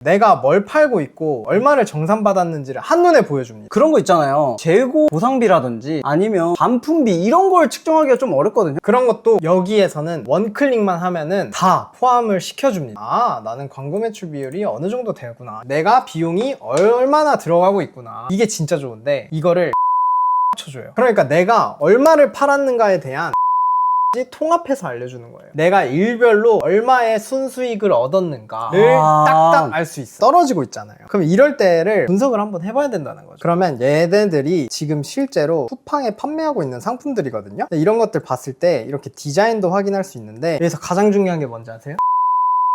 내가 뭘 팔고 있고 얼마를 정산받았는지를 한눈에 보여줍니다. 그런 거 있잖아요. 재고 보상비라든지 아니면 반품비 이런 걸 측정하기가 좀 어렵거든요. 그런 것도 여기에서는 원클릭만 하면은 다 포함을 시켜줍니다. 아, 나는 광고 매출 비율이 어느 정도 되구나, 내가 비용이 얼마나 들어가고 있구나. 이게 진짜 좋은데 이거를 쳐줘요. 그러니까 내가 얼마를 팔았는가에 대한 통합해서 알려주는 거예요. 내가 일별로 얼마의 순수익을 얻었는가를 딱딱 알 수 있어. 떨어지고 있잖아요. 그럼 이럴 때를 분석을 한번 해봐야 된다는 거죠. 그러면 얘네들이 지금 실제로 쿠팡에 판매하고 있는 상품들이거든요. 이런 것들 봤을 때 이렇게 디자인도 확인할 수 있는데, 여기서 가장 중요한 게 뭔지 아세요?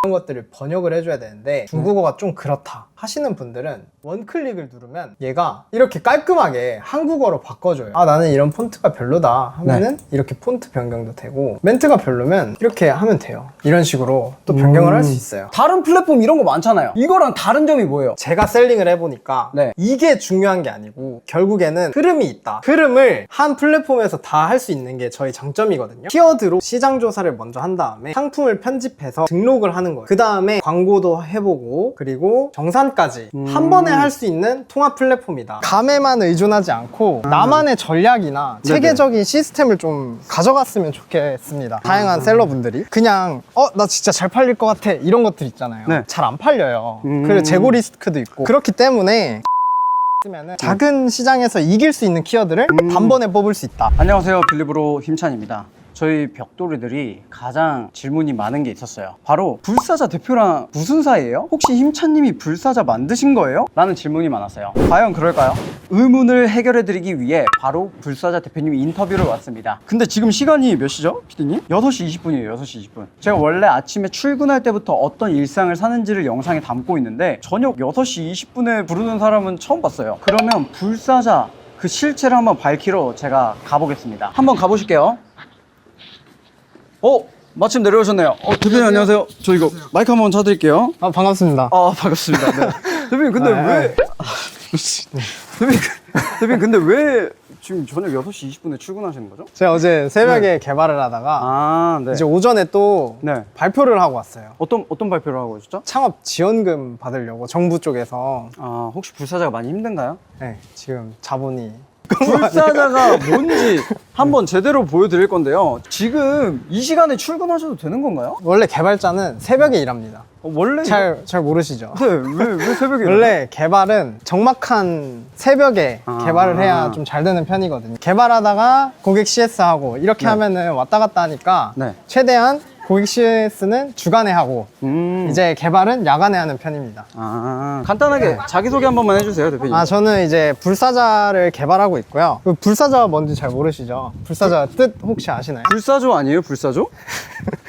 이런 것들을 번역을 해줘야 되는데 중국어가 좀 그렇다 하시는 분들은 원클릭을 누르면 얘가 이렇게 깔끔하게 한국어로 바꿔줘요. 아, 나는 이런 폰트가 별로다 하면은 이렇게 폰트 변경도 되고, 멘트가 별로면 이렇게 하면 돼요. 이런 식으로 또 변경을 할 수 있어요. 다른 플랫폼 이런 거 많잖아요. 이거랑 다른 점이 뭐예요? 제가 셀링을 해보니까 이게 중요한 게 아니고 결국에는 흐름이 있다. 흐름을 한 플랫폼에서 다 할 수 있는 게 저희 장점이거든요. 키워드로 시장 조사를 먼저 한 다음에 상품을 편집해서 등록을 하는 거예요. 그 다음에 광고도 해보고 그리고 정산까지 한 번에 할 수 있는 통합 플랫폼이다. 감에만 의존하지 않고 나만의 전략이나 체계적인 시스템을 좀 가져갔으면 좋겠습니다. 다양한 셀러분들이 그냥 나 진짜 잘 팔릴 것 같아 이런 것들 있잖아요. 잘 안 팔려요. 그리고 재고 리스크도 있고. 그렇기 때문에 작은 시장에서 이길 수 있는 키워드를 단번에 뽑을 수 있다. 안녕하세요, 빌리브로 힘찬입니다. 저희 벽돌이들이 가장 질문이 많은 게 있었어요. 바로 불사자 대표랑 무슨 사이예요? 혹시 힘찬님이 불사자 만드신 거예요? 라는 질문이 많았어요. 과연 그럴까요? 의문을 해결해드리기 위해 바로 불사자 대표님이 인터뷰를 왔습니다. 근데 지금 시간이 몇 시죠, 피디님? 6시 20분이에요 6시 20분. 제가 원래 아침에 출근할 때부터 어떤 일상을 사는지를 영상에 담고 있는데 저녁 6시 20분에 부르는 사람은 처음 봤어요. 그러면 불사자 그 실체를 한번 밝히러 제가 가보겠습니다. 한번 가보실게요. 마침 내려오셨네요. 대표님 안녕하세요. 저 이거 마이크 한번 쳐드릴게요. 반갑습니다. 반갑습니다. 네. 대표님 근데 왜 대표님 근데 왜 지금 저녁 6시 20분에 출근하시는 거죠? 제가 어제 새벽에 개발을 하다가 이제 오전에 또 발표를 하고 왔어요. 어떤 발표를 하고 오셨죠? 창업 지원금 받으려고 정부 쪽에서. 혹시 불사자가 많이 힘든가요? 네, 지금 자본이 불사자가 뭔지 한번 제대로 보여드릴 건데요. 지금 이 시간에 출근하셔도 되는 건가요? 원래 개발자는 새벽에 일합니다. 원래 잘 모르시죠? 네, 왜 새벽에 원래 개발은 적막한 새벽에 개발을 해야 좀 잘 되는 편이거든요. 개발하다가 고객 CS하고 이렇게 하면은 왔다 갔다 하니까 최대한 고객 CS는 주간에 하고 이제 개발은 야간에 하는 편입니다. 간단하게 자기소개 한 번만 해주세요, 대표님. 저는 이제 불사자를 개발하고 있고요. 불사자가 뭔지 잘 모르시죠? 불사자 뜻 혹시 아시나요? 불사조 아니에요, 불사조?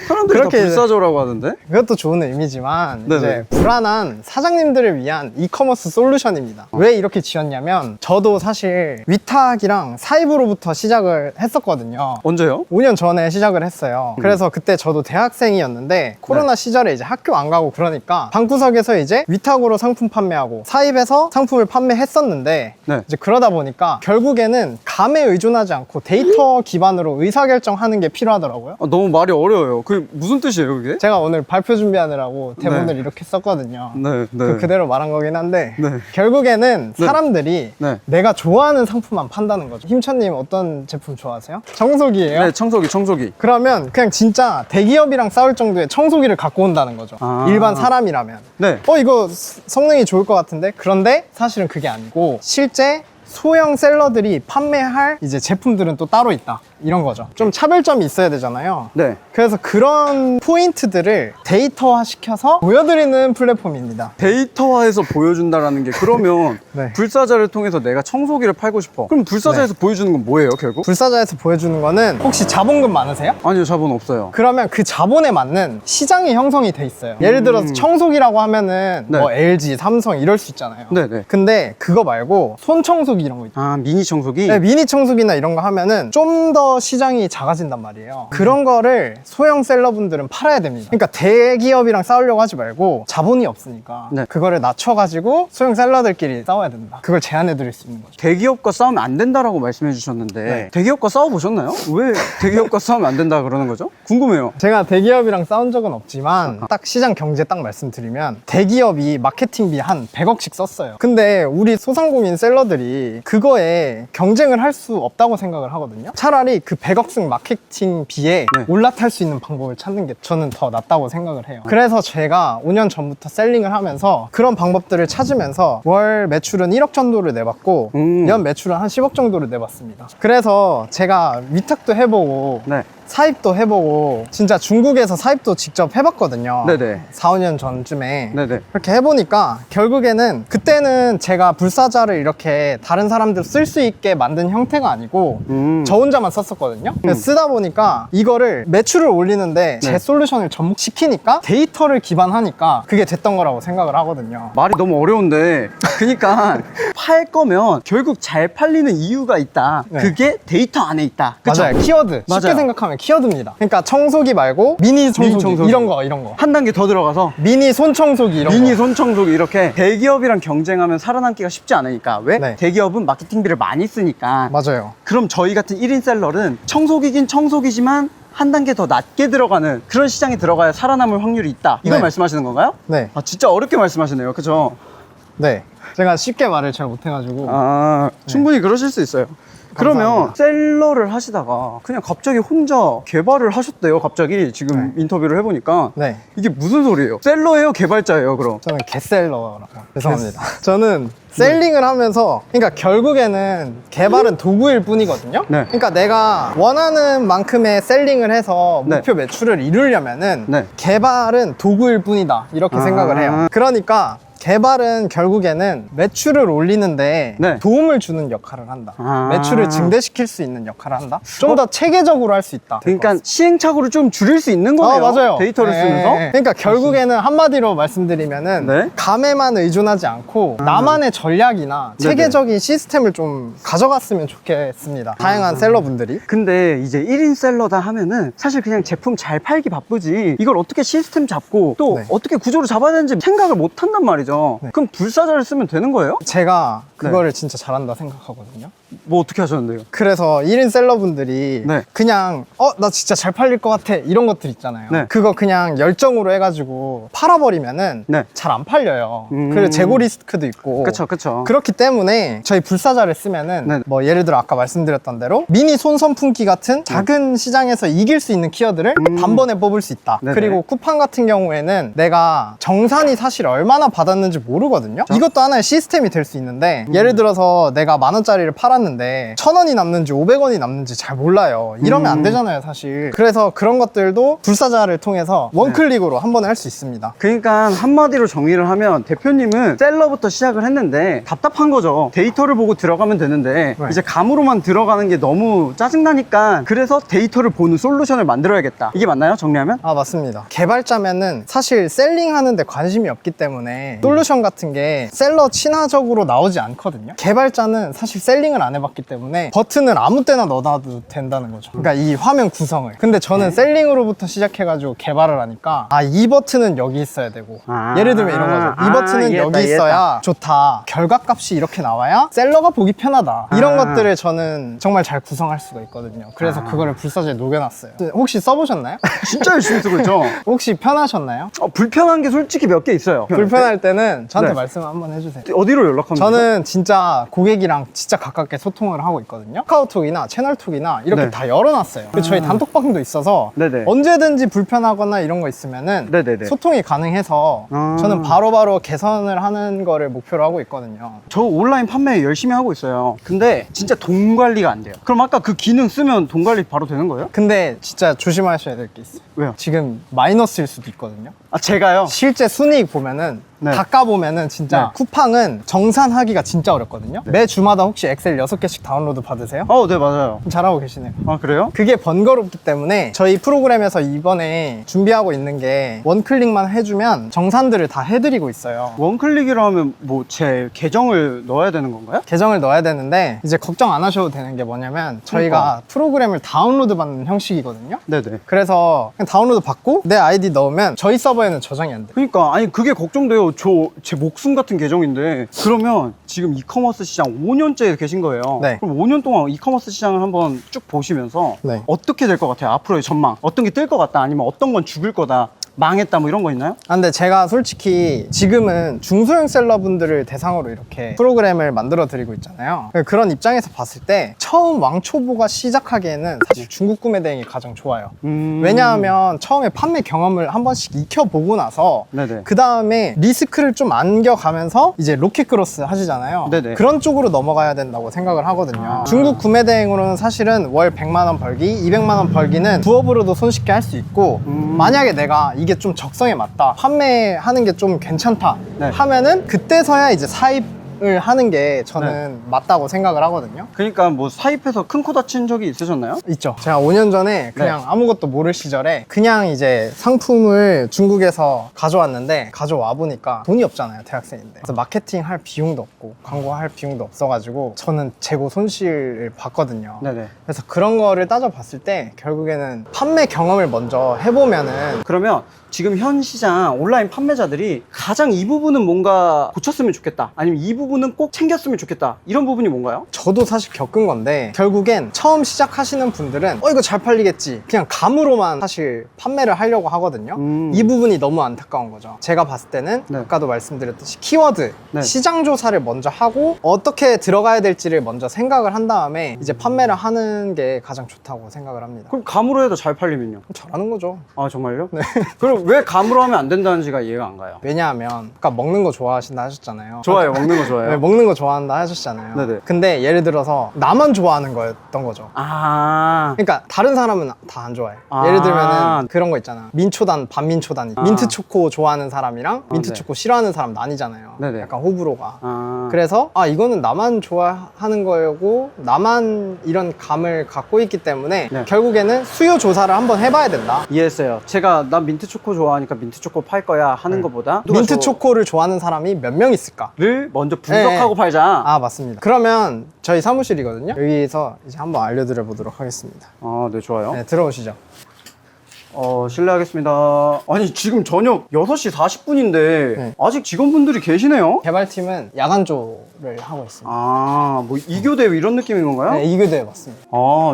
사람들이 다 불사조라고 하던데? 그것도 좋은 의미지만 이제 불안한 사장님들을 위한 이커머스 솔루션입니다. 왜 이렇게 지었냐면 저도 사실 위탁이랑 사입으로부터 시작을 했었거든요. 언제요? 5년 전에 시작을 했어요. 그래서 그때 저도 대학생이었는데 코로나 시절에 이제 학교 안 가고 그러니까 방구석에서 이제 위탁으로 상품 판매하고 사입해서 상품을 판매했었는데 이제 그러다 보니까 결국에는 감에 의존하지 않고 데이터 기반으로 의사결정하는 게 필요하더라고요. 너무 말이 어려워요. 그게 무슨 뜻이에요, 그게? 제가 오늘 발표 준비하느라고 대본을 이렇게 썼거든요. 그대로 말한 거긴 한데 결국에는 사람들이 내가 좋아하는 상품만 판다는 거죠. 힘찬님 어떤 제품 좋아하세요? 청소기예요? 네, 청소기. 그러면 그냥 진짜 대기업이랑 싸울 정도의 청소기를 갖고 온다는 거죠. 일반 사람이라면. 이거 성능이 좋을 것 같은데? 그런데 사실은 그게 아니고 실제 소형 셀러들이 판매할 이제 제품들은 또 따로 있다. 이런 거죠. 좀 차별점이 있어야 되잖아요. 그래서 그런 포인트들을 데이터화 시켜서 보여드리는 플랫폼입니다. 데이터화해서 보여준다라는 게 그러면 불사자를 통해서 내가 청소기를 팔고 싶어. 그럼 불사자에서 보여주는 건 뭐예요, 결국? 불사자에서 보여주는 거는 혹시 자본금 많으세요? 아니요, 자본 없어요. 그러면 그 자본에 맞는 시장이 형성이 돼 있어요. 예를 들어서 청소기라고 하면은 뭐 LG, 삼성 이럴 수 있잖아요. 근데 그거 말고 손청소기 이런 거 있죠. 미니 청소기? 미니 청소기나 이런 거 하면은 좀 더 셀러 시장이 작아진단 말이에요. 그런 거를 소형 셀러분들은 팔아야 됩니다. 그러니까 대기업이랑 싸우려고 하지 말고 자본이 없으니까 네. 그거를 낮춰가지고 소형 셀러들끼리 싸워야 된다. 그걸 제안해 드릴 수 있는 거죠. 대기업과 싸우면 안 된다라고 말씀해 주셨는데 네. 대기업과 싸워보셨나요? 왜 대기업과 싸우면 안 된다 그러는 거죠? 궁금해요. 제가 대기업이랑 싸운 적은 없지만 딱 시장 경제 딱 말씀드리면 대기업이 마케팅비 한 100억씩 썼어요. 근데 우리 소상공인 셀러들이 그거에 경쟁을 할 수 없다고 생각을 하거든요. 차라리 그 100억 쓴 마케팅비에 네. 올라탈 수 있는 방법을 찾는 게 저는 더 낫다고 생각을 해요. 그래서 제가 5년 전부터 셀링을 하면서 그런 방법들을 찾으면서 월 매출은 1억 정도를 내봤고 연 매출은 한 10억 정도를 내봤습니다. 그래서 제가 위탁도 해보고 네. 사입도 해보고 진짜 중국에서 사입도 직접 해봤거든요. 네네. 4, 5년 전쯤에 네네. 그렇게 해보니까 결국에는 그때는 제가 불사자를 이렇게 다른 사람들 쓸 수 있게 만든 형태가 아니고 저 혼자만 썼었거든요. 그래서 쓰다 보니까 이거를 매출을 올리는데 제 네. 솔루션을 접목시키니까 데이터를 기반하니까 그게 됐던 거라고 생각을 하거든요. 말이 너무 어려운데 그러니까 팔 거면 결국 잘 팔리는 이유가 있다. 네. 그게 데이터 안에 있다. 그쵸? 맞아요. 키워드. 쉽게 맞아요. 생각하면 키워드입니다. 그러니까 청소기 말고 미니 청소기, 청소기. 이런 거. 한 단계 더 들어가서 미니 손 청소기 이런 미니 거. 손청소기 이렇게 대기업이랑 경쟁하면 살아남기가 쉽지 않으니까 왜? 네. 대기업은 마케팅비를 많이 쓰니까 맞아요. 그럼 저희 같은 1인 셀러는 청소기긴 청소기지만 한 단계 더 낮게 들어가는 그런 시장에 들어가야 살아남을 확률이 있다 이걸 네. 말씀하시는 건가요? 네. 아 진짜 어렵게 말씀하시네요 그죠? 네. 제가 쉽게 말을 잘 못해가지고. 아 충분히 그러실 수 있어요 그러면 감사합니다. 셀러를 하시다가 그냥 갑자기 혼자 개발을 하셨대요 갑자기 지금 인터뷰를 해보니까 네. 이게 무슨 소리예요? 셀러예요 개발자예요 그럼? 저는 개셀러라고. 죄송합니다. 저는 셀링을 하면서 그러니까 결국에는 개발은 도구일 뿐이거든요. 네. 그러니까 내가 원하는 만큼의 셀링을 해서 네. 목표 매출을 이루려면은 네. 개발은 도구일 뿐이다 이렇게 아. 생각을 해요. 그러니까 개발은 결국에는 매출을 올리는데 네. 도움을 주는 역할을 한다. 아. 매출을 증대시킬 수 있는 역할을 한다. 좀 더 체계적으로 할 수 있다. 그러니까 시행착오를 좀 줄일 수 있는 거네요 맞아요. 데이터를 네. 쓰면서 그러니까 결국에는 한마디로 말씀드리면은 네. 감에만 의존하지 않고 나만의 전략이나 네네. 체계적인 시스템을 좀 가져갔으면 좋겠습니다. 다양한 셀러분들이. 근데 이제 1인 셀러다 하면은 사실 그냥 제품 잘 팔기 바쁘지 이걸 어떻게 시스템 잡고 또 네. 어떻게 구조를 잡아야 되는지 생각을 못 한단 말이죠 네. 그럼 불사자를 쓰면 되는 거예요? 제가 그거를 진짜 잘한다 생각하거든요. 뭐 어떻게 하셨는데요? 그래서 1인 셀러분들이 네. 그냥 나 진짜 잘 팔릴 것 같아 이런 것들 있잖아요. 네. 그거 그냥 열정으로 해가지고 팔아버리면은 네. 잘 안 팔려요. 그리고 재고 리스크도 있고. 그쵸 그쵸 그렇기 때문에 저희 불사자를 쓰면은 네. 뭐 예를 들어 아까 말씀드렸던 대로 미니 손 선풍기 같은 작은 시장에서 이길 수 있는 키워드를 단번에 뽑을 수 있다. 네네. 그리고 쿠팡 같은 경우에는 내가 정산이 사실 얼마나 받았는지 모르거든요. 이것도 하나의 시스템이 될 수 있는데 예를 들어서 내가 10,000원짜리를 팔았는데 1,000원이 남는지 500원이 남는지 잘 몰라요. 이러면 안 되잖아요 사실. 그래서 그런 것들도 불사자를 통해서 원클릭으로 한 번에 할 수 있습니다. 그러니까 한마디로 정의를 하면 대표님은 셀러부터 시작을 했는데 답답한 거죠. 데이터를 보고 들어가면 되는데 네. 이제 감으로만 들어가는 게 너무 짜증나니까 그래서 데이터를 보는 솔루션을 만들어야겠다. 이게 맞나요? 정리하면? 아 맞습니다. 개발자면은 사실 셀링하는데 관심이 없기 때문에 솔루션 같은 게 셀러 친화적으로 나오지 않거든요. 개발자는 사실 셀링을 안 해봤기 때문에 버튼을 아무 때나 넣어놔도 된다는 거죠. 그러니까 이 화면 구성을. 근데 저는 셀링으로부터 시작해가지고 개발을 하니까 이 버튼은 여기 있어야 되고 예를 들면 이런 거죠. 이 버튼은 이해했다, 여기 있어야 좋다. 결과값이 이렇게 나와야 셀러가 보기 편하다. 이런 것들을 저는 정말 잘 구성할 수가 있거든요. 그래서 그거를 불사조에 녹여놨어요. 혹시 써보셨나요? 진짜 열심히 쓰고 있죠. 혹시 편하셨나요? 불편한 게 솔직히 몇 개 있어요. 불편할 때는 저한테 네. 말씀 한번 해주세요. 어디로 연락하면 되죠? 저는 진짜 고객이랑 진짜 가깝게 소통을 하고 있거든요. 카카오톡이나 채널톡이나 이렇게 네. 다 열어놨어요. 그리고 저희 단톡방도 있어서 네네. 언제든지 불편하거나 이런 거 있으면은 네네네. 소통이 가능해서 저는 바로바로 개선을 하는 거를 목표로 하고 있거든요. 저 온라인 판매 열심히 하고 있어요. 근데 진짜 돈 관리가 안 돼요. 그럼 아까 그 기능 쓰면 돈 관리 바로 되는 거예요? 근데 진짜 조심하셔야 될 게 있어요. 왜요? 지금 마이너스일 수도 있거든요. 아 제가요? 실제 순이익 보면은 네. 닦아보면은 진짜 쿠팡은 정산하기가 진짜 어렵거든요. 매 주마다 혹시 엑셀 6개씩 다운로드 받으세요? 네, 맞아요. 잘하고 계시네요. 아, 그래요? 그게 번거롭기 때문에 저희 프로그램에서 이번에 준비하고 있는 게 원클릭만 해주면 정산들을 다 해드리고 있어요. 원클릭이라 하면 뭐 제 계정을 넣어야 되는 건가요? 계정을 넣어야 되는데 이제 걱정 안 하셔도 되는 게 뭐냐면 저희가 프로그램을 다운로드 받는 형식이거든요. 네네. 그래서 그냥 다운로드 받고 내 아이디 넣으면 저희 서버에는 저장이 안 돼요. 그러니까 아니 그게 걱정돼요. 저 제 목숨 같은 계정인데 그러면 지금 이커머스 시장 5년째 계신 거예요. 네. 그럼 5년 동안 이커머스 시장을 한번 쭉 보시면서 네. 어떻게 될 것 같아요? 앞으로의 전망. 어떤 게 뜰 것 같다 아니면 어떤 건 죽을 거다. 망했다 뭐 이런 거 있나요? 아, 근데 제가 솔직히 지금은 중소형 셀러분들을 대상으로 이렇게 프로그램을 만들어 드리고 있잖아요. 그런 입장에서 봤을 때 처음 왕초보가 시작하기에는 사실 중국 구매 대행이 가장 좋아요. 왜냐하면 처음에 판매 경험을 한 번씩 익혀보고 나서 네네. 그 다음에 리스크를 좀 안겨가면서 이제 로켓 크로스 하시잖아요. 네네. 그런 쪽으로 넘어가야 된다고 생각을 하거든요. 중국 구매 대행으로는 사실은 월 100만 원 벌기, 200만 원 벌기는 부업으로도 손쉽게 할 수 있고 만약에 내가 이게 좀 적성에 맞다, 판매하는 게 좀 괜찮다 네. 하면은 그때서야 이제 사입을 하는 게 저는 맞다고 생각을 하거든요. 그러니까 뭐 사입해서 큰 코 다친 적이 있으셨나요? 있죠. 제가 5년 전에 그냥 아무것도 모를 시절에 그냥 이제 상품을 중국에서 가져왔는데 가져와 보니까 돈이 없잖아요, 대학생인데. 그래서 마케팅 할 비용도 없고 광고 할 비용도 없어가지고 저는 재고 손실을 봤거든요. 네네. 그래서 그런 거를 따져봤을 때 결국에는 판매 경험을 먼저 해보면은 그러면 지금 현 시장 온라인 판매자들이 가장 이 부분은 뭔가 고쳤으면 좋겠다 아니면 이 부분은 꼭 챙겼으면 좋겠다 이런 부분이 뭔가요? 저도 사실 겪은 건데 결국엔 처음 시작하시는 분들은 이거 잘 팔리겠지 그냥 감으로만 사실 판매를 하려고 하거든요. 이 부분이 너무 안타까운 거죠. 제가 봤을 때는 네. 아까도 말씀드렸듯이 키워드 네. 시장 조사를 먼저 하고 어떻게 들어가야 될지를 먼저 생각을 한 다음에 이제 판매를 하는 게 가장 좋다고 생각을 합니다. 그럼 감으로 해도 잘 팔리면요? 잘하는 거죠. 아 정말요? 네. 그럼 왜 감으로 하면 안 된다는지가 이해가 안 가요. 왜냐하면 아까 먹는 거 좋아하신다 하셨잖아요. 좋아요. 먹는 거 네, 좋아요. 먹는 거 좋아한다 하셨잖아요. 네네. 근데 예를 들어서 나만 좋아하는 거였던 거죠. 아 그러니까 다른 사람은 다 안 좋아해. 아. 예를 들면은 그런 거 있잖아. 민초단, 반민초단. 민트 초코 좋아하는 사람이랑 민트 네. 초코 싫어하는 사람 나뉘잖아요. 네네. 약간 호불호가. 아. 그래서 이거는 나만 좋아하는 거고 나만 이런 감을 갖고 있기 때문에 네. 결국에는 수요 조사를 한번 해봐야 된다. 이해했어요. 제가 난 민트 초코 좋아하니까 민트 초코 팔 거야 하는 것보다 민트 초코를 좋아하는 사람이 몇 명 있을까? 를 먼저 분석하고 네. 팔자. 맞습니다. 그러면 저희 사무실이거든요. 여기서 이제 한번 알려드려 보도록 하겠습니다. 네 좋아요. 네, 들어오시죠. 실례하겠습니다. 아니 지금 저녁 6시 40분인데 네. 아직 직원분들이 계시네요? 개발팀은 야간조를 하고 있습니다. 뭐 2교대 이런 느낌인 건가요? 네, 이교대에 맞습니다.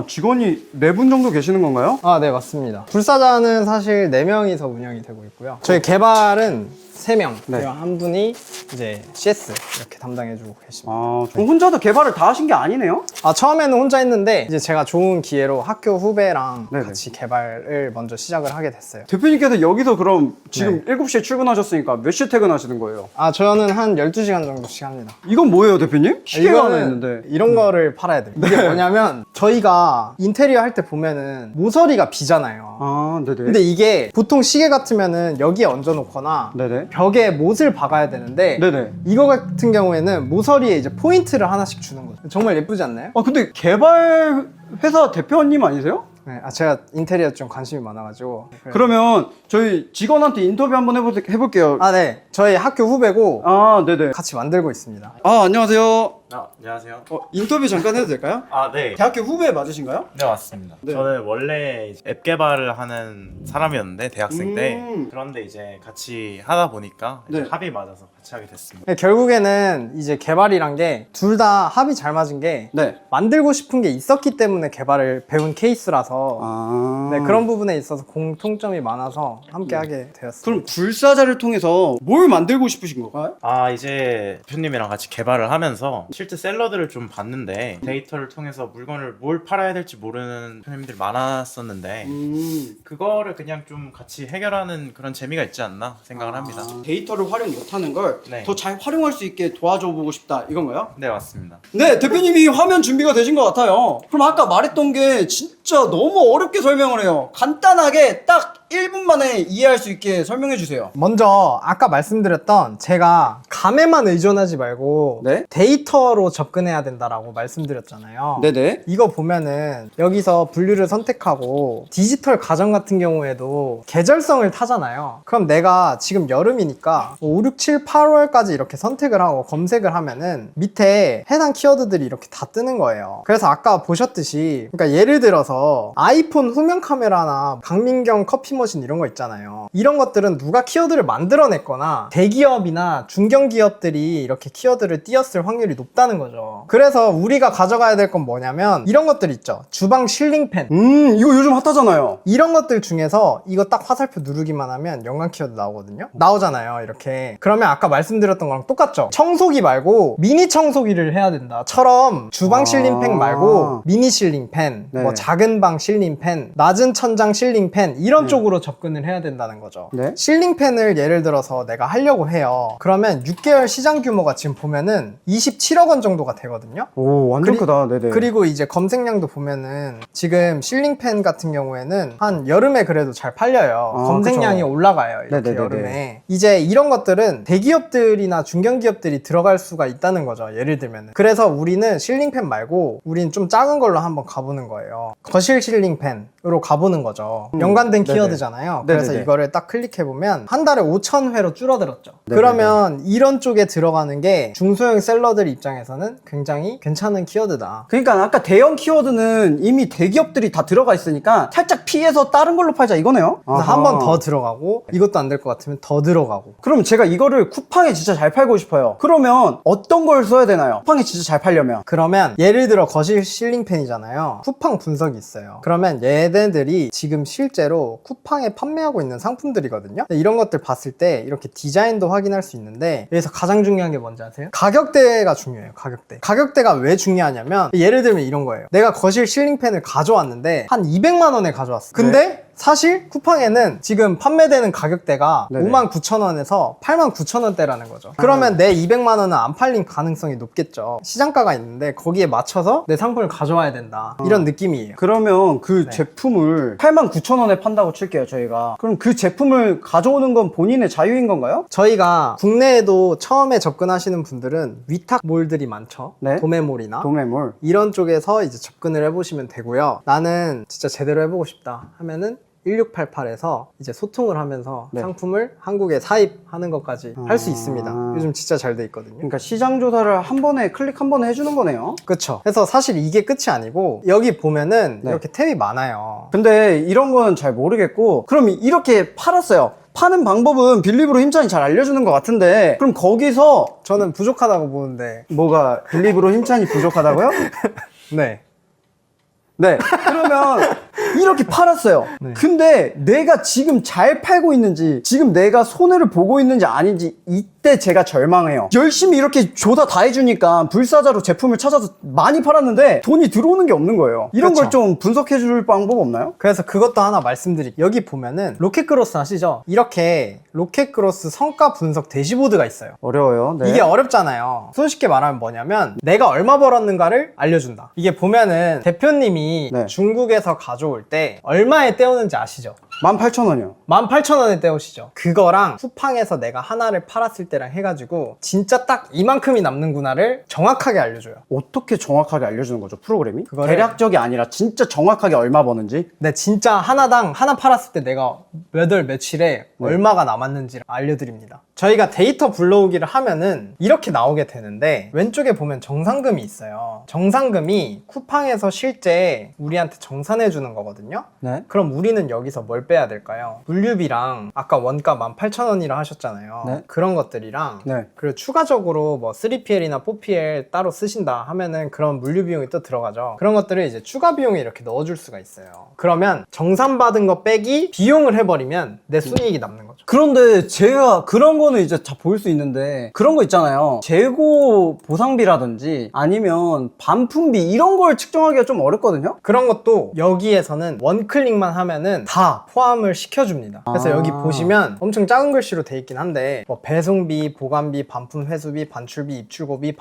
직원이 4분 정도 계시는 건가요? 네, 맞습니다. 불사자는 사실 4명이서 운영이 되고 있고요. 저희 개발은 3명, 네. 그리고 한 분이 이제 CS 이렇게 담당해주고 계십니다. 그럼 혼자도 개발을 다 하신 게 아니네요? 처음에는 혼자 했는데 이제 제가 좋은 기회로 학교 후배랑 네네. 같이 개발을 먼저 시작을 하게 됐어요. 대표님께서 여기서 그럼 지금 7시에 출근하셨으니까 몇 시에 퇴근하시는 거예요? 저는 한 12시간 정도씩 합니다. 이건 뭐예요 대표님? 시계가 하나 이거는 있는데 이런 거를 팔아야 돼요. 이게 뭐냐면 저희가 인테리어 할 때 보면은 모서리가 비잖아요. 네네. 근데 이게 보통 시계 같으면은 여기에 얹어놓거나 네네. 벽에 못을 박아야 되는데 네네. 이거 같은 경우에는 모서리에 이제 포인트를 하나씩 주는 거죠. 정말 예쁘지 않나요? 근데 개발 회사 대표님 아니세요? 네, 제가 인테리어 좀 관심이 많아가지고. 그러면 저희 직원한테 인터뷰 한번 해볼게요. 네. 저희 학교 후배고 네네. 같이 만들고 있습니다. 안녕하세요. 안녕하세요. 인터뷰 잠깐 해도 될까요? 네. 대학교 후배 맞으신가요? 네, 맞습니다. 네. 저는 원래 이제 앱 개발을 하는 사람이었는데 대학생 때 그런데 이제 같이 하다 보니까 이제 네. 합이 맞아서 같이 하게 됐습니다. 네, 결국에는 이제 개발이란 게 둘 다 합이 잘 맞은 게 네. 만들고 싶은 게 있었기 때문에 개발을 배운 케이스라서 네, 그런 부분에 있어서 공통점이 많아서 함께 하게 되었습니다. 그럼 불사자를 통해서 뭘 만들고 싶으신 건가요? 이제 대표님이랑 같이 개발을 하면서 실제 셀러들을 좀 봤는데 데이터를 통해서 물건을 뭘 팔아야 될지 모르는 대표님들이 많았었는데 그거를 그냥 좀 같이 해결하는 그런 재미가 있지 않나 생각을 합니다. 데이터를 활용 못하는 걸 걸 네. 더 잘 활용할 수 있게 도와줘 보고 싶다 이건가요? 네, 맞습니다. 네, 대표님이 화면 준비가 되신 것 같아요. 그럼 아까 말했던 게 진짜 너무 어렵게 설명을 해요. 간단하게 딱 1분 만에 이해할 수 있게 설명해 주세요. 먼저 아까 말씀드렸던 제가 감에만 의존하지 말고 네? 데이터로 접근해야 된다라고 말씀드렸잖아요. 네네. 이거 보면은 여기서 분류를 선택하고 디지털 가전 같은 경우에도 계절성을 타잖아요. 그럼 내가 지금 여름이니까 5, 6, 7, 8월까지 이렇게 선택을 하고 검색을 하면은 밑에 해당 키워드들이 이렇게 다 뜨는 거예요. 그래서 아까 보셨듯이 그러니까 예를 들어서 아이폰 후면 카메라나 강민경 커피 머신 이런 거 있잖아요. 이런 것들은 누가 키워드를 만들어냈거나 대기업이나 중견기업들이 이렇게 키워드를 띄었을 확률이 높다는 거죠. 그래서 우리가 가져가야 될 건 뭐냐면 이런 것들 있죠. 주방 실링팬. 이거 요즘 핫하잖아요. 이런 것들 중에서 이거 딱 화살표 누르기만 하면 연관 키워드 나오거든요. 나오잖아요, 이렇게. 그러면 아까 말씀드렸던 거랑 똑같죠. 청소기 말고 미니 청소기를 해야 된다처럼 주방 실링팬 말고 미니 실링팬, 네. 뭐 작은 방 실링팬, 낮은 천장 실링팬 이런 쪽으로 접근을 해야 된다는 거죠. 네. 실링팬을 예를 들어서 내가 하려고 해요. 그러면 6개월 시장 규모가 지금 보면은 27억 원 정도가 되거든요. 오, 완전 크다. 네네. 그리고 이제 검색량도 보면은 지금 실링팬 같은 경우에는 한 여름에 그래도 잘 팔려요. 아, 검색량이 그쵸. 올라가요. 이렇게 네네네네. 여름에. 이제 이런 것들은 대기업들이나 중견기업들이 들어갈 수가 있다는 거죠. 예를 들면은. 그래서 우리는 실링팬 말고 우린 좀 작은 걸로 한번 가보는 거예요. 거실 실링팬으로 가보는 거죠. 연관된 네네. 키워드잖아요. 그래서 네네네. 이거를 딱 클릭해보면 한 달에 5,000회로 줄어들었죠. 네네네. 그러면 이런 쪽에 들어가는 게 중소형 셀러들 입장에서는 굉장히 괜찮은 키워드다. 그러니까 아까 대형 키워드는 이미 대기업들이 다 들어가 있으니까 살짝 피해서 다른 걸로 팔자 이거네요? 그래서 한 번 더 들어가고 이것도 안 될 것 같으면 더 들어가고. 그럼 제가 이거를 쿠팡에 진짜 잘 팔고 싶어요. 그러면 어떤 걸 써야 되나요? 쿠팡이 진짜 잘 팔려면. 그러면 예를 들어 거실 실링팬이잖아요. 쿠팡 분석이 있어요. 그러면 얘네들이 지금 실제로 쿠팡에 판매하고 있는 상품들이거든요. 이런 것들 봤을 때 이렇게 디자인도 확인할 수 있는데 여기서 가장 중요한 게 뭔지 아세요? 가격대가 중요해요. 가격대. 가격대가 왜 중요하냐면 예를 들면 이런 거예요. 내가 거실 실링팬을 가져왔는데 한 200만 원에 가져왔어. 근데 사실 쿠팡에는 지금 판매되는 가격대가 네네. 59,000원에서 89,000원대라는 거죠. 그러면 내 200만 원은 안 팔린 가능성이 높겠죠. 시장가가 있는데 거기에 맞춰서 내 상품을 가져와야 된다. 이런 느낌이에요. 그러면 그 네. 제품을 89,000원에 판다고 칠게요, 저희가. 그럼 그 제품을 가져오는 건 본인의 자유인 건가요? 저희가 국내에도 처음에 접근하시는 분들은 위탁몰들이 많죠. 네. 도매몰이나 도매몰. 이런 쪽에서 이제 접근을 해보시면 되고요. 나는 진짜 제대로 해보고 싶다 하면은 1688에서 이제 소통을 하면서 네. 상품을 한국에 사입하는 것까지 할 수 있습니다. 요즘 진짜 잘 돼 있거든요. 그러니까 시장 조사를 한 번에 클릭 한 번에 해주는 거네요. 그쵸. 그래서 사실 이게 끝이 아니고 여기 보면은 네. 이렇게 탭이 많아요. 근데 이런 건 잘 모르겠고, 그럼 이렇게 팔았어요. 파는 방법은 빌립으로 힘찬이 잘 알려주는 것 같은데, 그럼 거기서 저는 부족하다고 보는데 뭐가 빌립으로 힘찬이 부족하다고요? 네. 네. 그러면 이렇게 팔았어요. 네. 근데 내가 지금 잘 팔고 있는지, 지금 내가 손해를 보고 있는지 아닌지 이때 제가 절망해요. 열심히 이렇게 조사 다 해주니까 불사자로 제품을 찾아서 많이 팔았는데 돈이 들어오는 게 없는 거예요. 이런 걸 그렇죠. 좀 분석해 줄 방법 없나요? 그래서 그것도 하나 말씀드릴게요. 여기 보면은 로켓크로스 아시죠? 이렇게 로켓크로스 성과 분석 대시보드가 있어요. 어려워요. 네. 이게 어렵잖아요. 손쉽게 말하면 뭐냐면 내가 얼마 벌었는가를 알려준다. 이게 보면은 대표님이 네. 중국에서 가져올 때 얼마에 떼오는지 아시죠? 18,000원이요. 18,000원에 떼오시죠. 그거랑 쿠팡에서 내가 하나를 팔았을 때랑 해가지고 진짜 딱 이만큼이 남는구나를 정확하게 알려줘요. 어떻게 정확하게 알려주는 거죠, 프로그램이? 그거를- 대략적이 아니라 진짜 정확하게 얼마 버는지? 근데 진짜 하나당 하나 팔았을 때 내가 몇 월 며칠에 얼마가 남았는지를 알려드립니다. 저희가 데이터 불러오기를 하면은 이렇게 나오게 되는데 왼쪽에 보면 정산금이 있어요. 정산금이 쿠팡에서 실제 우리한테 정산해 주는 거거든요. 네. 그럼 우리는 여기서 뭘 빼야 될까요? 물류비랑 아까 원가 18,000원이라 하셨잖아요. 네. 그런 것들이랑 네. 그리고 추가적으로 뭐 3PL이나 4PL 따로 쓰신다 하면은 그런 물류 비용이 또 들어가죠. 그런 것들을 이제 추가 비용에 이렇게 넣어줄 수가 있어요. 그러면 정산받은 거 빼기 비용을 해버리면 내 순이익이 남는 거죠. 그런데 제가 그런 거는 이제 다 보일 수 있는데, 그런 거 있잖아요. 재고 보상비라든지 아니면 반품비 이런 걸 측정하기가 좀 어렵거든요. 그런 것도 여기에서는 원클릭만 하면은 다 포함을 시켜줍니다. 그래서 아. 여기 보시면 엄청 작은 글씨로 돼 있긴 한데 뭐 배송비, 보관비, 반품 회수비, 반출비, 입출고비,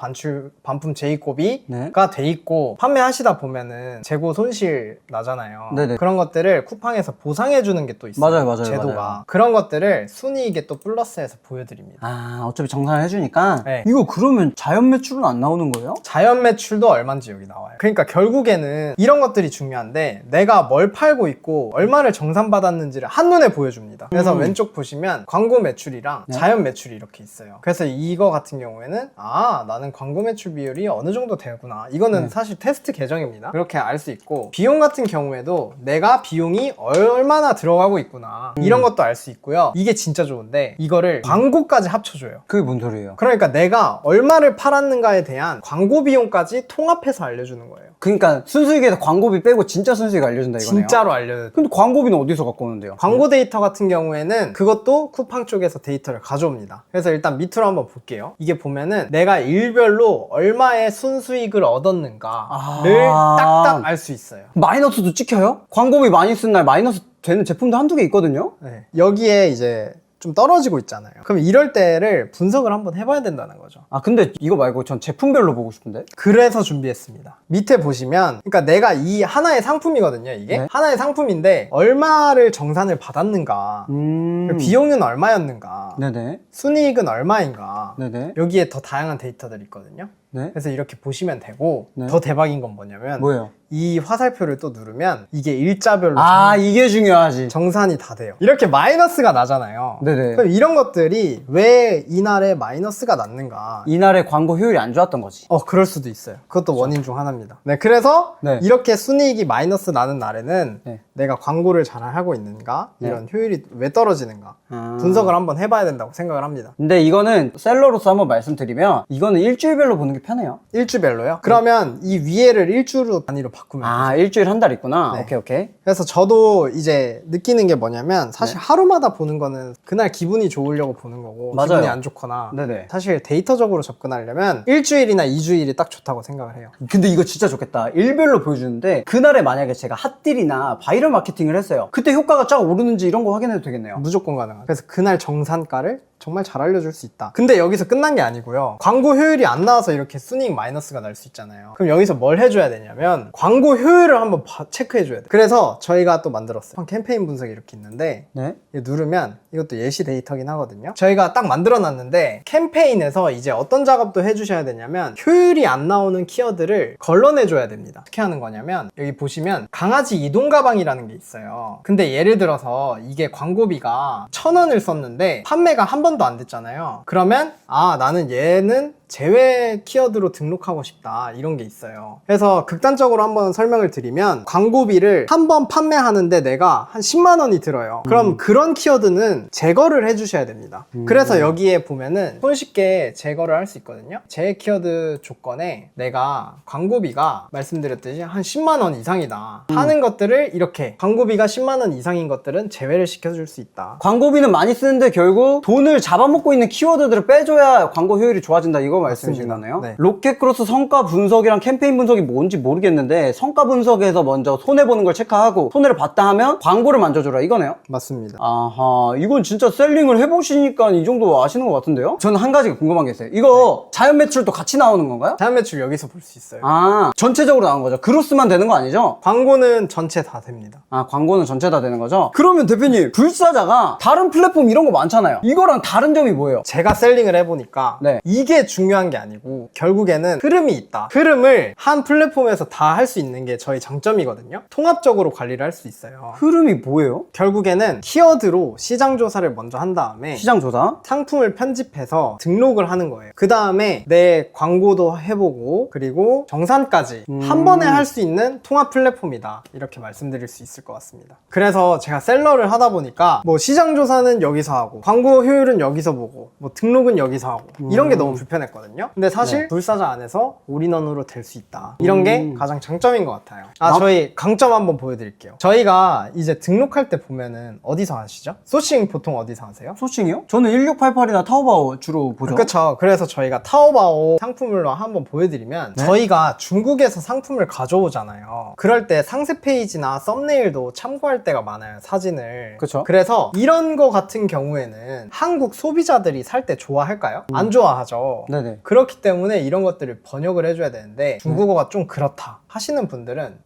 반품 재입고비가 네. 돼 있고 판매하시다 보면은 재고 손실 나잖아요. 네네. 그런 것들을 쿠팡에서 보상해 주는 게 또 있어요. 맞아요. 제도가. 맞아요. 그런 것들을 순이익에 또 플러스해서 보여드립니다. 아, 어차피 정산을 해주니까. 네. 이거 그러면 자연 매출은 안 나오는 거예요? 자연 매출도 얼마인지 여기 나와요. 그러니까 결국에는 이런 것들이 중요한데 내가 뭘 팔고 있고 얼마를 정산받았는지를 한눈에 보여줍니다. 그래서 왼쪽 보시면 광고 매출이랑 네. 자연 매출이 이렇게 있어요. 그래서 이거 같은 경우에는 아, 나는 광고 매출 비율이 어느 정도 되구나. 이거는 네. 사실 테스트 계정입니다. 그렇게 알 수 있고 비용 같은 경우에도 내가 비용이 얼마나 들어가고 있구나. 이런 것도 알 수 있고요. 이게 진짜 좋은데 이거를 광고까지 합쳐줘요. 그게 뭔 소리예요? 그러니까 내가 얼마를 팔았는가에 대한 광고 비용까지 통합해서 알려주는 거예요. 그러니까 순수익에서 광고비 빼고 진짜 순수익 알려준다 이거네요. 진짜로 알려줘요. 근데 광고비는 어디서 갖고 오는데요? 광고 데이터 같은 경우에는 그것도 쿠팡 쪽에서 데이터를 가져옵니다. 그래서 일단 밑으로 한번 볼게요. 이게 보면은 내가 일별로 얼마의 순수익을 얻었는가를 딱딱 알 수 있어요. 마이너스도 찍혀요? 광고비 많이 쓴 날 마이너스 되는 제품도 한두 개 있거든요? 네. 여기에 이제 좀 떨어지고 있잖아요. 그럼 이럴 때를 분석을 한번 해봐야 된다는 거죠. 아, 근데 이거 말고 전 제품별로 보고 싶은데? 그래서 준비했습니다. 밑에 보시면 그러니까 내가 이 하나의 상품이거든요. 이게 네. 하나의 상품인데 얼마를 정산을 받았는가, 그리고 비용은 얼마였는가, 네네. 순이익은 얼마인가, 네네. 여기에 더 다양한 데이터들이 있거든요. 네. 그래서 이렇게 보시면 되고 네. 더 대박인 건 뭐냐면 뭐예요? 이 화살표를 또 누르면 이게 일자별로 아, 이게 중요하지. 정산이 다 돼요. 이렇게 마이너스가 나잖아요. 네네. 그럼 이런 것들이 왜 이날에 마이너스가 났는가? 이날의 광고 효율이 안 좋았던 거지. 그럴 수도 있어요. 그것도 원인 중 하나입니다. 네, 그래서 네. 이렇게 순이익이 마이너스 나는 날에는 네. 내가 광고를 잘 하고 있는가? 네. 이런 효율이 왜 떨어지는가? 아. 분석을 한번 해봐야 된다고 생각을 합니다. 근데 이거는 셀러로서 한번 말씀드리면 이거는 일주일별로 보는 게 편해요. 일주별로요? 그러면 이 위에를 일주로 단위로 바꾸면 돼요. 아, 일주일 한 달 있구나. 네. 오케이. 그래서 저도 이제 느끼는 게 뭐냐면 사실 하루마다 보는 거는 그날 기분이 좋으려고 보는 거고 맞아요. 기분이 안 좋거나 네네. 사실 데이터적으로 접근하려면 일주일이나 2주일이 딱 좋다고 생각을 해요. 근데 이거 진짜 좋겠다. 일별로 보여주는데 그날에 만약에 제가 핫딜이나 바이럴 마케팅을 했어요. 그때 효과가 쫙 오르는지 이런 거 확인해도 되겠네요. 무조건 가능하다. 그래서 그날 정산가를 정말 잘 알려줄 수 있다. 근데 여기서 끝난 게 아니고요. 광고 효율이 안 나와서 이렇게 순이익 마이너스가 날 수 있잖아요. 그럼 여기서 뭘 해줘야 되냐면 광고 효율을 한번 체크해줘야 돼요. 그래서 저희가 또 만들었어요. 캠페인 분석이 이렇게 있는데 네. 이거 누르면 이것도 예시 데이터긴 하거든요. 저희가 딱 만들어놨는데 캠페인에서 이제 어떤 작업도 해주셔야 되냐면 효율이 안 나오는 키워드를 걸러내줘야 됩니다. 어떻게 하는 거냐면 여기 보시면 강아지 이동 가방이라는 게 있어요. 근데 예를 들어서 이게 광고비가 1,000원을 썼는데 판매가 한 번도 안 됐잖아요. 그러면 아, 나는 얘는 제외 키워드로 등록하고 싶다, 이런 게 있어요. 그래서 극단적으로 한번 설명을 드리면 광고비를 한 번 판매하는데 내가 한 10만 원이 들어요. 그럼 그런 키워드는 제거를 해주셔야 됩니다. 그래서 여기에 보면은 손쉽게 제거를 할 수 있거든요. 제 키워드 조건에 내가 광고비가 말씀드렸듯이 한 10만 원 이상이다 하는 것들을 이렇게 광고비가 10만 원 이상인 것들은 제외를 시켜줄 수 있다. 광고비는 많이 쓰는데 결국 돈을 잡아먹고 있는 키워드들을 빼줘야 광고 효율이 좋아진다, 이거 말씀이신 거네요. 네. 로켓크로스 성과 분석이랑 캠페인 분석이 뭔지 모르겠는데 성과 분석에서 먼저 손해보는 걸 체크하고 손해를 봤다 하면 광고를 만져줘라, 이거네요. 맞습니다. 아하, 이건 진짜 셀링을 해보시니까 이 정도 아시는 것 같은데요? 저는 한 가지가 궁금한 게 있어요. 이거 자연 매출도 같이 나오는 건가요? 자연 매출 여기서 볼 수 있어요. 아, 전체적으로 나온 거죠. 그로스만 되는 거 아니죠? 광고는 전체 다 됩니다. 아, 광고는 전체 다 되는 거죠? 그러면 대표님, 불사자가 다른 플랫폼 이런 거 많잖아요. 이거랑 다른 점이 뭐예요? 제가 셀링을 해보니까 네. 이게 중요한 게 아니고 결국에는 흐름이 있다. 흐름을 한 플랫폼에서 다 할 수 있는 게 저희 장점이거든요. 통합적으로 관리를 할 수 있어요. 흐름이 뭐예요? 결국에는 키워드로 시장 조사를 먼저 한 다음에 시장 조사? 상품을 편집해서 등록을 하는 거예요. 그 다음에 내 광고도 해보고 그리고 정산까지 한 번에 할 수 있는 통합 플랫폼이다, 이렇게 말씀드릴 수 있을 것 같습니다. 그래서 제가 셀러를 하다 보니까 뭐 시장 조사는 여기서 하고 광고 효율은 여기서 보고 뭐 등록은 여기서 하고 이런 게 너무 불편했거든요. 했거든요. 근데 사실 네. 불사자 안에서 올인원으로 될 수 있다. 이런 게 가장 장점인 것 같아요. 나- 저희 강점 한번 보여드릴게요. 저희가 이제 등록할 때 보면은 어디서 하시죠? 소싱 보통 어디서 하세요? 소싱이요? 저는 1688이나 타오바오 주로 보죠. 그쵸. 그래서 저희가 타오바오 상품을로 한번 보여드리면 네? 저희가 중국에서 상품을 가져오잖아요. 그럴 때 상세 페이지나 썸네일도 참고할 때가 많아요. 사진을. 그쵸. 그래서 이런 거 같은 경우에는 한국 소비자들이 살 때 좋아할까요? 안 좋아하죠. 네네. 그렇기 때문에 이런 것들을 번역을 해줘야 되는데 중국어가 좀 그렇다 하시는 분들은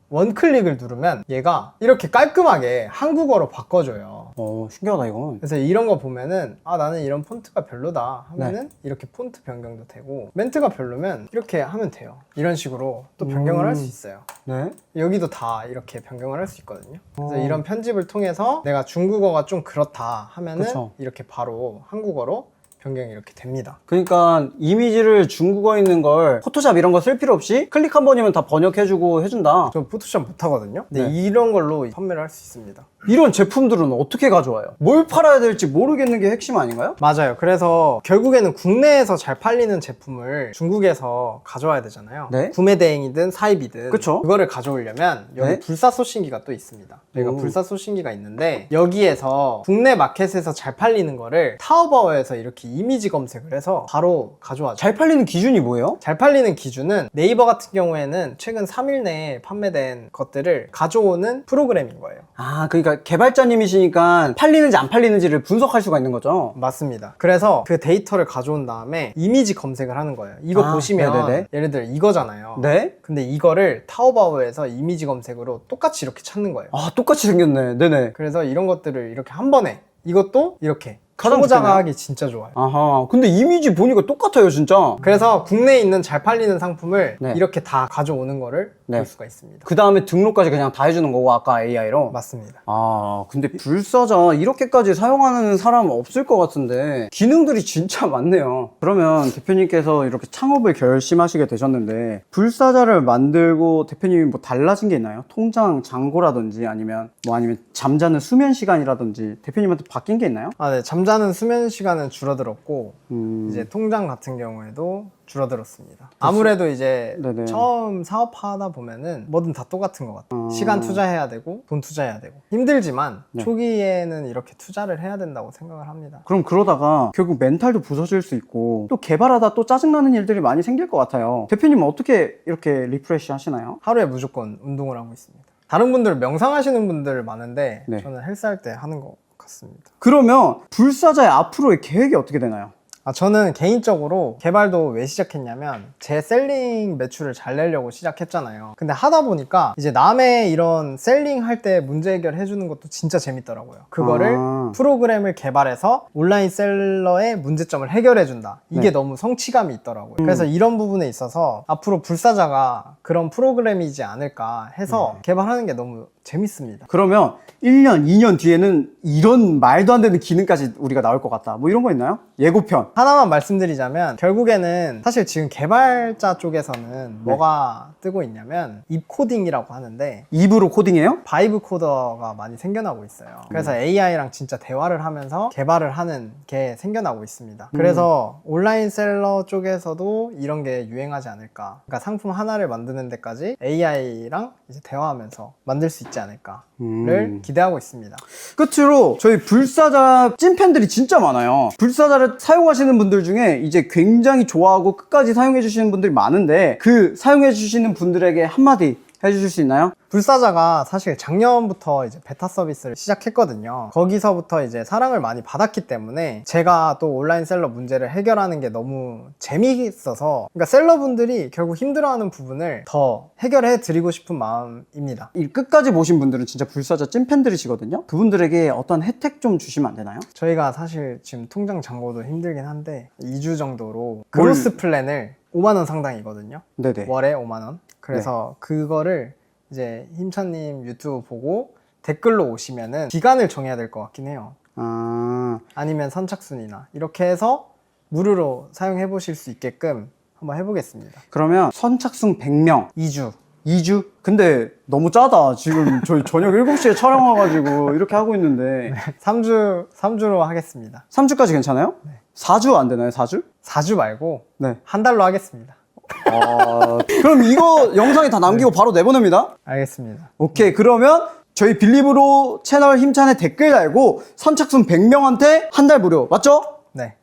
원클릭을 누르면 얘가 이렇게 깔끔하게 한국어로 바꿔줘요. 신기하다 이건. 그래서 이런 거 보면은 아 나는 이런 폰트가 별로다 하면은 이렇게 폰트 변경도 되고 멘트가 별로면 이렇게 하면 돼요. 이런 식으로 또 변경을 할 수 있어요. 네. 여기도 다 이렇게 변경을 할 수 있거든요. 그래서 이런 편집을 통해서 내가 중국어가 좀 그렇다 하면은 그쵸. 이렇게 바로 한국어로 변경이 이렇게 됩니다. 그러니까 이미지를 중국어 있는 걸 포토샵 이런 거 쓸 필요 없이 클릭 한 번이면 다 번역해주고 해준다. 저 포토샵 못하거든요. 근데 네. 이런 걸로 판매를 할 수 있습니다. 이런 제품들은 어떻게 가져와요? 뭘 팔아야 될지 모르겠는 게 핵심 아닌가요? 맞아요. 그래서 결국에는 국내에서 잘 팔리는 제품을 중국에서 가져와야 되잖아요. 네. 구매 대행이든 사입이든 그쵸. 그거를 가져오려면 여기 네. 불사소신기가 또 있습니다. 여기가 오. 불사소신기가 있는데 여기에서 국내 마켓에서 잘 팔리는 거를 타오바오에서 이렇게 이미지 검색을 해서 바로 가져와죠. 잘 팔리는 기준이 뭐예요? 잘 팔리는 기준은 네이버 같은 경우에는 최근 3일 내에 판매된 것들을 가져오는 프로그램인 거예요. 아, 그러니까 개발자님이시니까 팔리는지 안 팔리는지를 분석할 수가 있는 거죠? 맞습니다. 그래서 그 데이터를 가져온 다음에 이미지 검색을 하는 거예요. 이거 아, 보시면 네네네. 예를 들어 이거잖아요. 네? 근데 이거를 타오바오에서 이미지 검색으로 똑같이 이렇게 찾는 거예요. 아, 똑같이 생겼네. 네네. 그래서 이런 것들을 이렇게 한 번에 이것도 이렇게 가장 초보자가 좋겠네요. 하기 진짜 좋아요. 아하. 근데 이미지 보니까 똑같아요, 진짜. 그래서 국내에 있는 잘 팔리는 상품을 네. 이렇게 다 가져오는 거를 네. 볼 수가 있습니다. 그 다음에 등록까지 그냥 다 해주는 거고, 아까 AI로. 맞습니다. 아, 근데 불사자 이렇게까지 사용하는 사람 없을 것 같은데 기능들이 진짜 많네요. 그러면 대표님께서 이렇게 창업을 결심하시게 되셨는데 불사자를 만들고 대표님이 뭐 달라진 게 있나요? 통장 잔고라든지 아니면 잠자는 수면 시간이라든지 대표님한테 바뀐 게 있나요? 네. 잠자는 수면 시간은 줄어들었고 이제 이제 통장 같은 경우에도 줄어들었습니다. 아무래도 이제 네네. 처음 사업하다 보면은 뭐든 다 똑같은 것 같아요. 아. 시간 투자해야 되고 돈 투자해야 되고 힘들지만 네. 초기에는 이렇게 투자를 해야 된다고 생각을 합니다. 그럼 그러다가 결국 멘탈도 부서질 수 있고 또 개발하다 또 짜증나는 일들이 많이 생길 것 같아요. 대표님은 어떻게 이렇게 리프레시 하시나요? 하루에 무조건 운동을 하고 있습니다. 다른 분들 명상하시는 분들 많은데 네. 저는 헬스할 때 하는 것 같습니다. 그러면 불사자의 앞으로의 계획이 어떻게 되나요? 저는 개인적으로 개발도 왜 시작했냐면 제 셀링 매출을 잘 내려고 시작했잖아요. 근데 하다 보니까 이제 남의 이런 셀링 할 때 문제 해결해 주는 것도 진짜 재밌더라고요. 그거를 아. 프로그램을 개발해서 온라인 셀러의 문제점을 해결해 준다. 이게 네. 너무 성취감이 있더라고요. 그래서 이런 부분에 있어서 앞으로 불사자가 그런 프로그램이지 않을까 해서 개발하는 게 너무 재밌습니다. 그러면 1년, 2년 뒤에는 이런 말도 안 되는 기능까지 우리가 나올 것 같다. 뭐 이런 거 있나요? 예고편. 하나만 말씀드리자면 결국에는 사실 지금 개발자 쪽에서는 뭐가 뜨고 있냐면 입코딩이라고 하는데 입으로 코딩해요? 바이브 코더가 많이 생겨나고 있어요. 그래서 AI랑 진짜 대화를 하면서 개발을 하는 게 생겨나고 있습니다. 그래서 온라인 셀러 쪽에서도 이런 게 유행하지 않을까. 그러니까 상품 하나를 만드는 데까지 AI랑 이제 대화하면서 만들 수 있지 않을까를 기대하고 있습니다. 끝으로 저희 불사자 찐팬들이 진짜 많아요. 불사자를 사용하시는 분들 중에 이제 굉장히 좋아하고 끝까지 사용해 주시는 분들이 많은데 그 사용해 주시는 분들에게 한마디 해주실 수 있나요? 불사자가 사실 작년부터 이제 베타 서비스를 시작했거든요. 거기서부터 이제 사랑을 많이 받았기 때문에 제가 또 온라인 셀러 문제를 해결하는 게 너무 재미있어서 그러니까 셀러분들이 결국 힘들어하는 부분을 더 해결해 드리고 싶은 마음입니다. 이 끝까지 보신 분들은 진짜 불사자 찐팬들이시거든요. 그분들에게 어떤 혜택 좀 주시면 안 되나요? 저희가 사실 지금 통장 잔고도 힘들긴 한데 2주 정도로 그로스 플랜을 5만 원 상당이거든요. 네네. 월에 5만 원. 그래서 그거를 이제 힘찬님 유튜브 보고 댓글로 오시면은 기간을 정해야 될 것 같긴 해요. 아니면 선착순이나 이렇게 해서 무료로 사용해 보실 수 있게끔 한번 해보겠습니다. 그러면 선착순 100명 2주 2주? 근데 너무 짜다. 지금 저희 저녁 7시에 촬영 와가지고 이렇게 하고 있는데 3주로 하겠습니다. 3주까지 괜찮아요? 4주 안 되나요? 4주? 4주 말고 네. 한 달로 하겠습니다. 그럼 이거 영상에 다 남기고 바로 내보냅니다. 알겠습니다. 오케이. 그러면 저희 빌리브로 채널 힘찬에 댓글 달고 선착순 100명한테 한 달 무료. 맞죠? 네.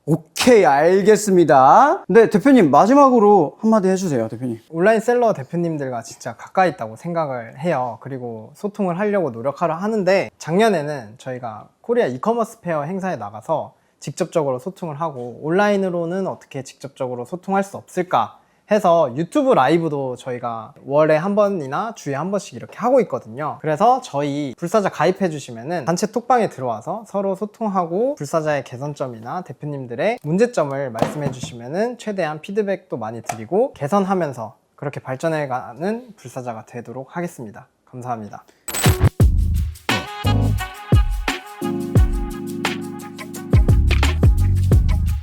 오케이. 알겠습니다. 네, 대표님 마지막으로 한마디 해주세요. 대표님. 온라인 셀러 대표님들과 진짜 가까이 있다고 생각을 해요. 그리고 소통을 하려고 노력하려 하는데 작년에는 저희가 코리아 이커머스 페어 행사에 나가서 직접적으로 소통을 하고 온라인으로는 어떻게 직접적으로 소통할 수 없을까 해서 유튜브 라이브도 저희가 월에 한 번이나 주에 한 번씩 이렇게 하고 있거든요. 그래서 저희 불사자 가입해 주시면은 단체 톡방에 들어와서 서로 소통하고 불사자의 개선점이나 대표님들의 문제점을 말씀해 주시면은 최대한 피드백도 많이 드리고 개선하면서 그렇게 발전해가는 불사자가 되도록 하겠습니다. 감사합니다.